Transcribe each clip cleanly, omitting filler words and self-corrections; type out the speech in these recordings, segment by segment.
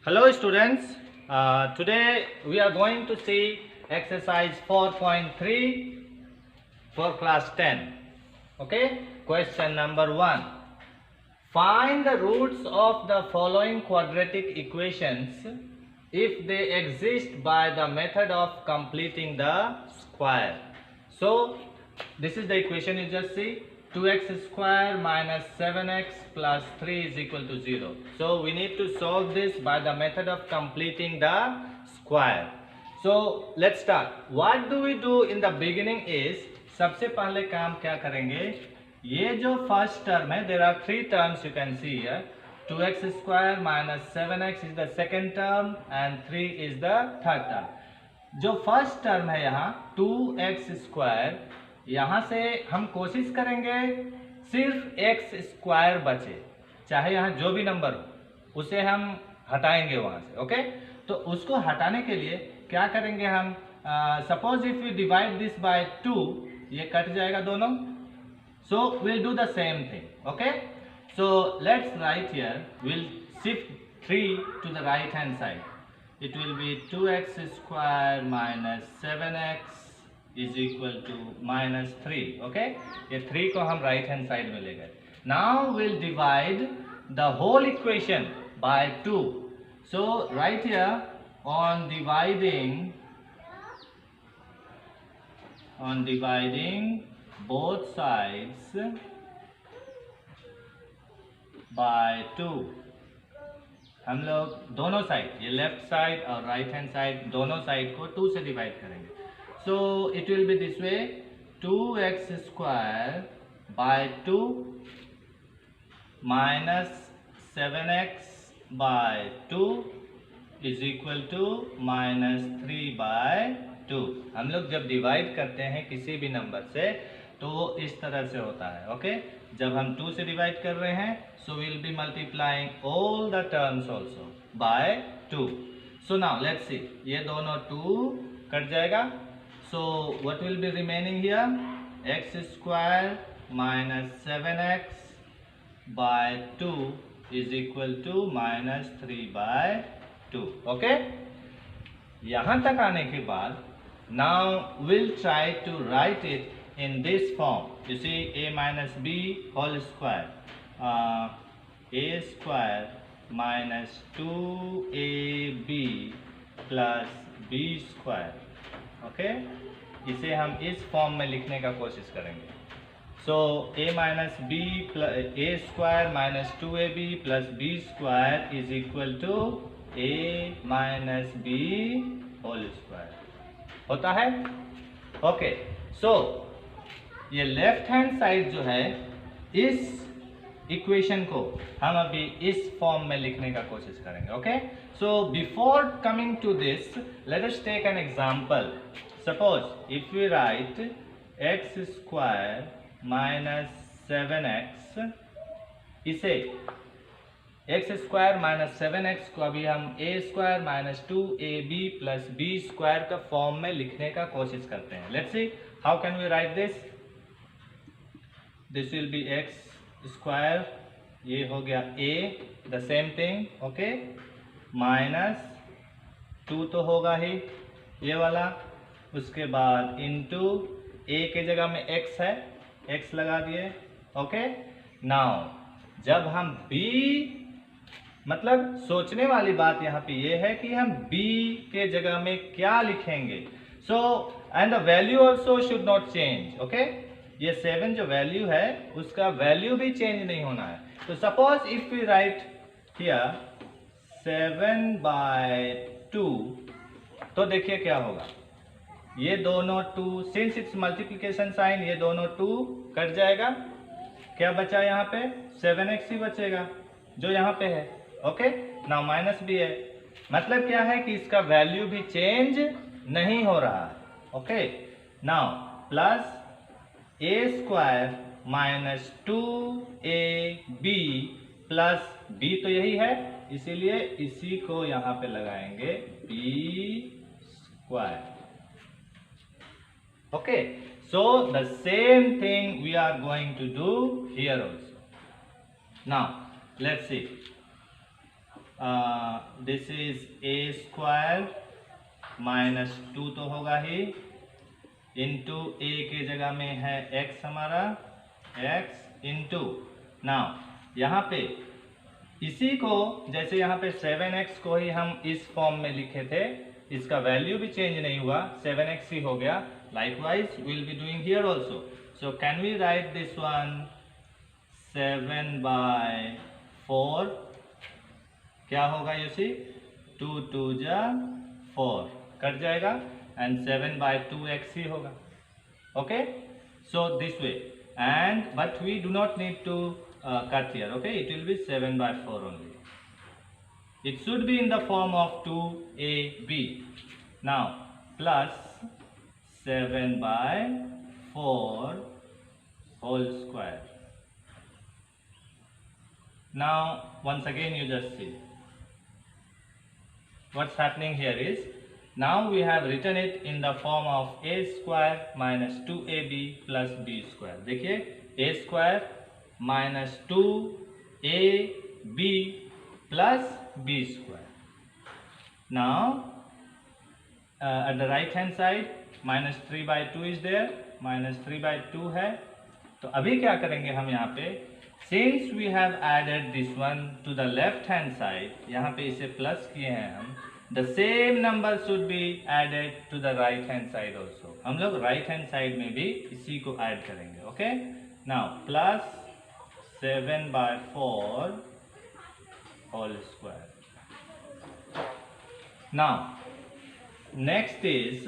Hello students, today we are going to see exercise 4.3 for class 10. Okay, question number 1. Find the roots of the following quadratic equations if they exist by the method of completing the square. So this is the equation you just see. 2x square minus 7x plus 3 is equal to 0. So we need to solve this by the method of completing the square. So let's start. What do we do in the beginning is, सबसे पहले काम क्या करेंगे, ये जो first term है, there are three terms you can see here. 2x square minus 7x is the second term and 3 is the third term. जो first term है यहाँ 2x स्क्वायर, यहाँ से हम कोशिश करेंगे सिर्फ x स्क्वायर बचे, चाहे यहाँ जो भी नंबर हो उसे हम हटाएंगे वहाँ से. ओके, तो उसको हटाने के लिए क्या करेंगे हम, suppose if you divide this by 2, ये कट जाएगा दोनों. So will do the same thing. Okay, so let's write here, will shift 3 to the right hand side. It will be 2x square minus 7x is equal to minus 3. Okay, ये 3 को हम right hand side में ले गए. Now we'll divide the whole equation by 2. So right here on dividing both sides by 2, हम लोग दोनों side, ये लेफ्ट साइड और राइट हैंड साइड, दोनों साइड को 2 से डिवाइड करेंगे. So it will be this way, 2x square by 2 minus 7x by 2 is equal to minus 3 by 2. हम लोग जब डिवाइड करते हैं किसी भी नंबर से तो वो इस तरह से होता है. ओके, जब हम 2 से डिवाइड कर रहे हैं, so we'll be multiplying all the terms also by 2. So now let's see, ये दोनों 2 कट जाएगा. So what will be remaining here, x square minus 7x by 2 is equal to minus 3 by 2. Okay, यहाँ तक आने के बाद now we'll try to write it in this form. You see, a minus b whole square, a square minus 2ab plus b square. Okay, इसे हम इस form में लिखने का कोशिश करेंगे. So a minus B a square minus 2ab plus b square is equal to a minus b whole square होता है. ओके, सो ये लेफ्ट हैंड साइड जो है, इस इक्वेशन को हम अभी इस फॉर्म में लिखने का कोशिश करेंगे. Okay, so before coming to this, let us take an example. Suppose if we write x square minus 7x, इसे x स्क्वायर माइनस 7x को अभी हम a square minus 2ab plus b square का फॉर्म में लिखने का कोशिश करते हैं. Let's see how can we write this. This will be x square, ये हो गया a, the same thing. Okay, minus 2 तो होगा ही ये वाला, उसके बाद इनटू a के जगह में x है, x लगा दिए. ओके, नाउ जब हम b, मतलब सोचने वाली बात यहाँ पे ये है कि हम b के जगह में क्या लिखेंगे. So and the value also should not change. Okay, ये 7 जो वैल्यू है उसका वैल्यू भी चेंज नहीं होना है. तो suppose if we write here 7 by 2, तो देखिए क्या होगा, ये दोनों 2, सिंस इट्स मल्टीप्लिकेशन साइन, ये दोनों 2 कट जाएगा. क्या बचा यहाँ पे, 7x ही बचेगा जो यहाँ पे है. ओके, नाउ माइनस भी है, मतलब क्या है कि इसका वैल्यू भी चेंज नहीं हो रहा है. Okay, now plus a square minus 2ab plus b, तो यही है, इसीलिए इसी को यहाँ पे लगाएंगे b square. Okay, so the same thing we are going to do here also. Now let's see, this is a square minus 2 तो होगा ही, इंटू ए के जगह में है x हमारा, x इंटू, नाउ यहाँ पे इसी को जैसे यहाँ पे 7x को ही हम इस फॉर्म में लिखे थे, इसका वैल्यू भी चेंज नहीं हुआ, 7x ही हो गया. Likewise will be doing here also. So can we write this one 7/4, क्या होगा यू सी, 2 2 जा 4 कट जाएगा एंड 7/2x ही होगा. Okay, so this way, and but we do not need to cut here. Okay, it will be 7/4 only. It should be in the form of 2ab. Now plus 7/4 whole square. Now once again you just see what's happening here is, now we have written it in the form of a square minus 2ab plus b square. देखिए a square minus 2ab plus b square. Now at the right hand side minus 3/2 is there, minus 3/2 है. तो अभी क्या करेंगे हम यहाँ पे, since we have added this one to the left hand side, यहाँ पे इसे प्लस किए हैं हम, the same number should be added to the right hand side also. हम लोग right hand side में भी इसी को ऐड करेंगे. Okay, now plus 7/4 whole square. Now next is,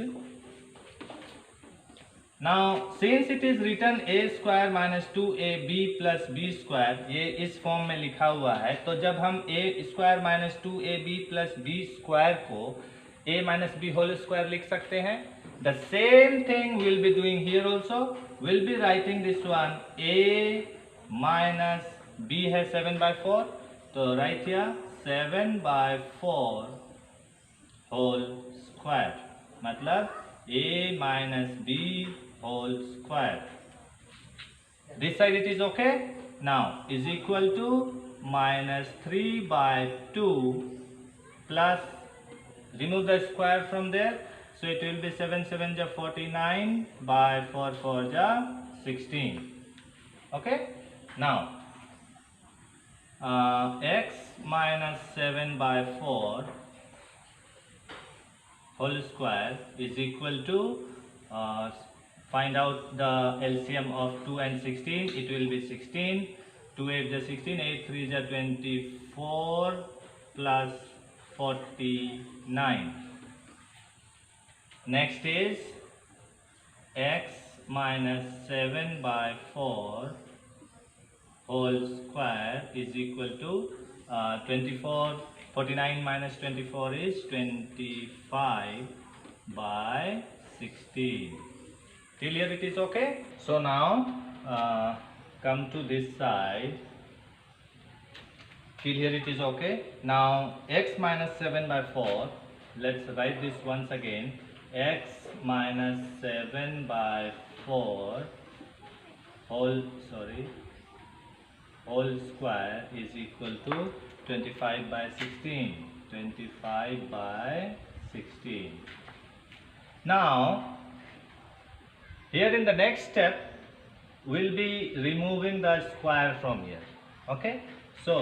now since it is written a square minus 2ab plus b square, ये इस form में लिखा हुआ है, तो जब हम a square minus 2ab plus b square को a minus b whole square लिख सकते हैं. The same thing we'll be doing here also. We'll be writing this one a minus b है 7/4, तो राइट हियर 7/4 होल स्क्वायर, मतलब a minus b whole square. This side it is okay. Now is equal to minus 3/2 plus, remove the square from there, so it will be 7 7 ja 49 by 4 4 ja 16. Okay, now x minus 7/4 whole square is equal to, find out the LCM of 2 and 16. It will be 16, 2 8 ja 16, 8 3 ja 24 plus 49. Next is x minus 7/4 whole square is equal to 24, 49 minus 24 is 25/16. Till here it is okay. So now come to this side. Till here it is okay. Now x minus 7/4, let's write this once again. X minus 7/4 whole square is equal to 25/16. 25/16. Now here in the next step we'll be removing the square from here. Okay, so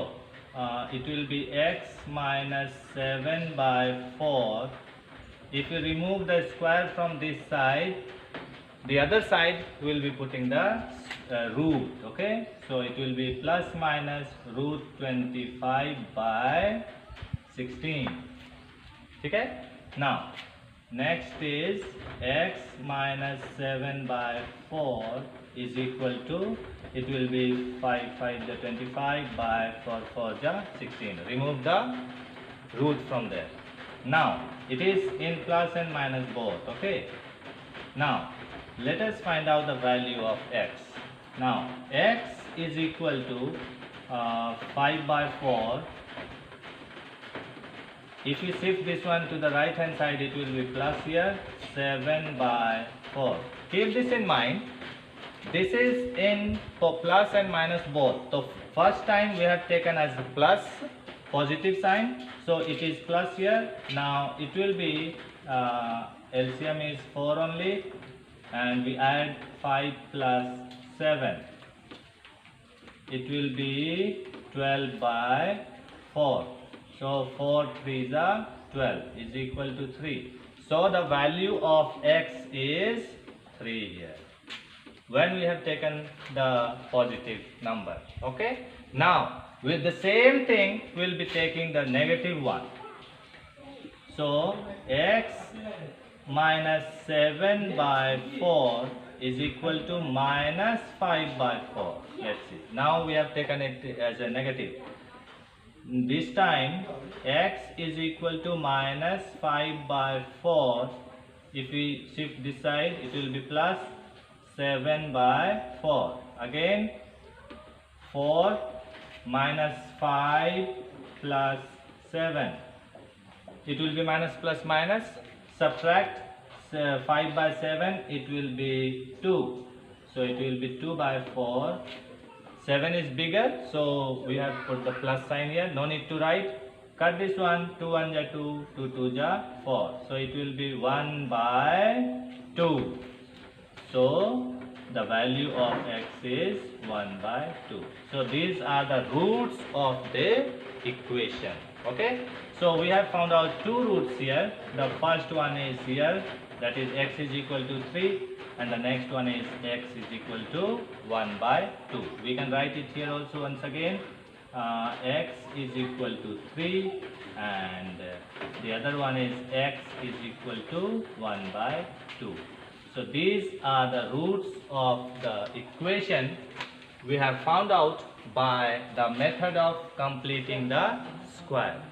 it will be x minus 7/4. If you remove the square from this side, the other side will be putting the root. Okay, so it will be plus minus root 25/16. Okay, now next is x minus 7/4 is equal to, it will be 5 5 ja 25 by 4 4 ja 16. Remove the root from there. Now it is in plus and minus both. Okay, now let us find out the value of x. Now x is equal to 5/4. If you shift this one to the right hand side, it will be plus here 7/4. Keep this in mind. This is in for plus and minus both. So first time we have taken as plus positive sign, so it is plus here. Now it will be LCM is 4 only, and we add 5 plus 7. It will be 12 by 4. So 4 3s are 12 is equal to 3. So the value of x is 3 here, when we have taken the positive number. Okay. Now with the same thing we will be taking the negative one. So x minus 7 by 4 is equal to minus 5 by 4. Let's see. Now we have taken it as a negative. This time x is equal to minus 5 by 4. If we shift this side, it will be plus 7 by 4. Again 4 minus 5 plus 7. It will be minus plus minus. Subtract 5 by 7, it will be 2. So it will be 2 by 4. 7 is bigger, so we have put the plus sign here. No need to write. Cut this one. 2 1 ja 2, 2 2 ja 4. So it will be 1 by 2. So the value of x is 1 by 2. So these are the roots of the equation. Okay. So we have found out two roots here. The first one is here, that is x is equal to 3, and the next one is x is equal to 1 by 2. We can write it here also once again. X is equal to 3, and the other one is x is equal to 1 by 2. So these are the roots of the equation we have found out by the method of completing the square.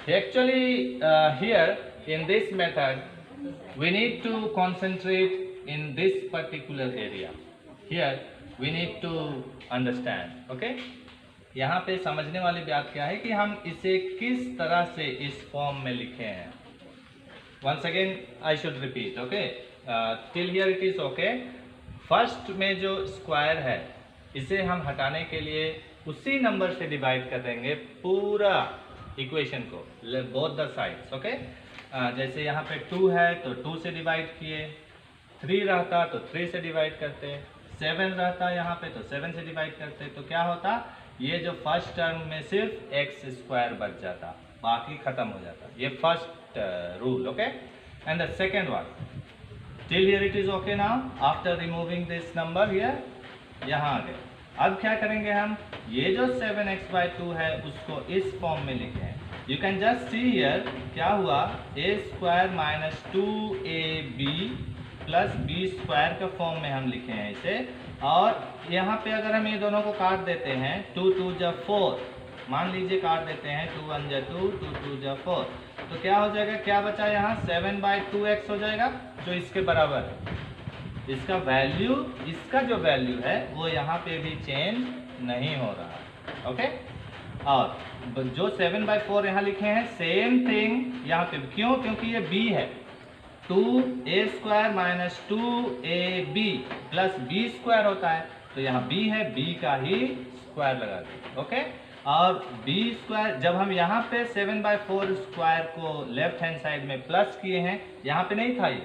Actually here in this method we need to concentrate in this particular area. Here we need to understand. Okay. यहाँ पे समझने वाली बात क्या है कि हम इसे किस तरह से इस फॉर्म में लिखे हैं. Once again I should repeat. Okay. Till here it is okay. First में जो स्क्वायर है इसे हम हटाने के लिए उसी नंबर से डिवाइड कर देंगे पूरा इक्वेशन को, बोथ द साइड्स. ओके. जैसे यहाँ पे 2 है तो 2 से डिवाइड किए, 3 रहता तो 3 से डिवाइड करते, 7 रहता यहाँ पे तो 7 से डिवाइड करते. तो क्या होता, ये जो फर्स्ट टर्म में सिर्फ एक्स स्क्वायर बच जाता, बाकी खत्म हो जाता. ये first rule. Okay. And the second one, till here it is okay. Now after removing this number here, यहाँ आ गए. अब क्या करेंगे हम, ये जो 7x/2 है उसको इस फॉर्म में लिखे हैं. You can just see here क्या हुआ, a² minus 2ab plus b² का फॉर्म में हम लिखे हैं इसे. और यहाँ पे अगर हम ये दोनों को काट देते हैं, 2 2 जा 4, मान लीजिए काट देते हैं, 2 1 जा 2, 2 2 जा 4, तो क्या हो जाएगा, क्या बचा यहाँ, 7/2x हो जाएगा, जो इसके बराबर है. इसका वैल्यू, इसका जो वैल्यू है वो यहाँ पे भी चेंज नहीं हो रहा है. ओके. और जो 7/4 यहाँ लिखे हैं, सेम थिंग यहाँ पे. क्यों, क्योंकि ये b है. 2a² minus 2ab plus b² होता है, तो यहाँ b है, b का ही स्क्वायर लगा दें. ओके. और b² जब हम यहाँ पे 7/4 स्क्वायर को लेफ्ट हैंड साइड में प्लस किए हैं, यहाँ पे नहीं था ये,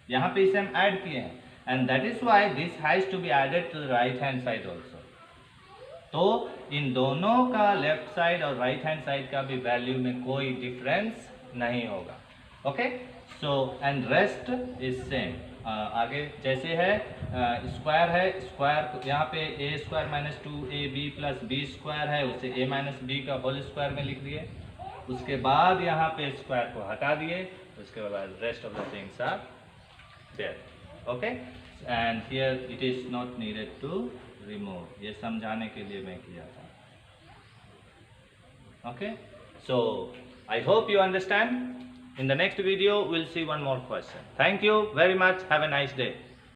यहाँ पे इसे हम ऐड किए हैं. And that is why this has to be added to the right hand side also. तो इन दोनों का लेफ्ट साइड और राइट हैंड साइड का भी वैल्यू में कोई डिफरेंस नहीं होगा. Okay. So and rest is same. आगे जैसे है, स्क्वायर है, स्क्वायर यहाँ पे a² minus 2ab plus b² है, उसे a माइनस b का होल स्क्वायर में लिख दिए. उसके बाद यहाँ पे स्क्वायर को हटा दिए, उसके बाद rest of the things are there. Okay. And here it is not needed to remove. ये समझाने के लिए मैं किया था. Okay. So I hope you understand. In the next video we'll see one more question. Thank you very much. Have a nice day.